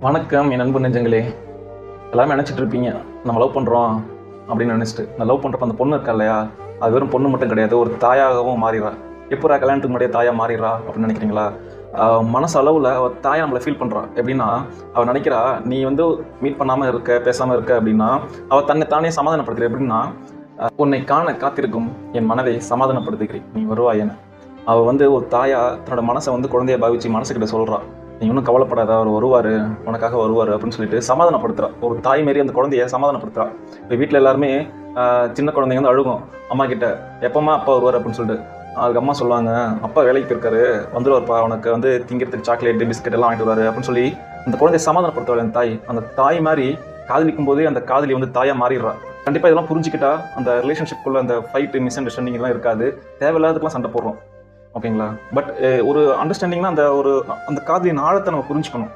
வணக்கம் என் அன்பு நெஞ்சங்களே. எல்லாமே நினச்சிட்டு இருப்பீங்க, நம்ம லவ் பண்ணுறோம் அப்படின்னு நினச்சிட்டு. நான் லவ் பண்ணுறப்ப அந்த பொண்ணு இருக்கா இல்லையா, அது வெறும் பொண்ணு மட்டும் கிடையாது, ஒரு தாயாகவும் மாறிடுறா. எப்போரா கல்யாணத்துக்கு முன்னாடியே தாயாக மாறிடுறா அப்படின்னு நினைக்கிறீங்களா? மனசு அளவில் அவள் தாயை நம்மளை ஃபீல் பண்ணுறா. எப்படின்னா, அவள் நினைக்கிறா நீ வந்து மீட் பண்ணாமல் இருக்க, பேசாமல் இருக்க அப்படின்னா அவள் தன்னை தானே சமாதானப்படுத்துகிற. எப்படின்னா, உன்னை காண காத்திருக்கும் என் மனதை சமாதானப்படுத்துகிறேன், நீ வருவாயேன்னு. அவள் வந்து ஒரு தாயா தன்னோட மனசை வந்து குழந்தைய பாவிச்சு மனசுக்கிட்ட சொல்கிறா, நீ ஒன்றும் கவலைப்படாத, அவர் வருவார், உனக்காக வருவார் அப்படின்னு சொல்லிட்டு சமாதானப்படுத்துகிறா. ஒரு தாய் மாரி அந்த குழந்தைய சமாதானப்படுத்துகிறா. இப்போ வீட்டில் எல்லாருமே சின்ன குழந்தைங்க வந்து அழுகும் அம்மா கிட்ட, எப்போம்மா அப்பா வருவார் அப்படின்னு சொல்லிட்டு. அதுக்கு அம்மா சொல்லுவாங்க, அப்பா வேலைக்கு போயிருக்காரு, வந்துடுவார்ப்பா, உனக்கு வந்து திங்கிறதுக்கு சாக்லேட்டு பிஸ்கெட் எல்லாம் வாங்கிட்டு வருவார் அப்படின்னு சொல்லி அந்த குழந்தைய சமாதானப்படுத்துவாள் அந்த தாய். அந்த தாய் மாதிரி காதலிக்கும் போதே அந்த காதலி வந்து தாயாக மாறிடுறா. கண்டிப்பாக இதெல்லாம் புரிஞ்சுக்கிட்டா அந்த ரிலேஷன்ஷிப்புக்குள்ள அந்த ஃபைட்டு மிஸ் அண்டர்ஸ்டாண்டிங்லாம் இருக்காது. தேவையில்லாததுக்கெல்லாம் சண்டை போடுறோம், ஓகேங்களா? பட் ஒரு அண்டர்ஸ்டாண்டிங்னா அந்த காதலின் ஆழத்தை நம்ம புரிஞ்சுக்கணும்.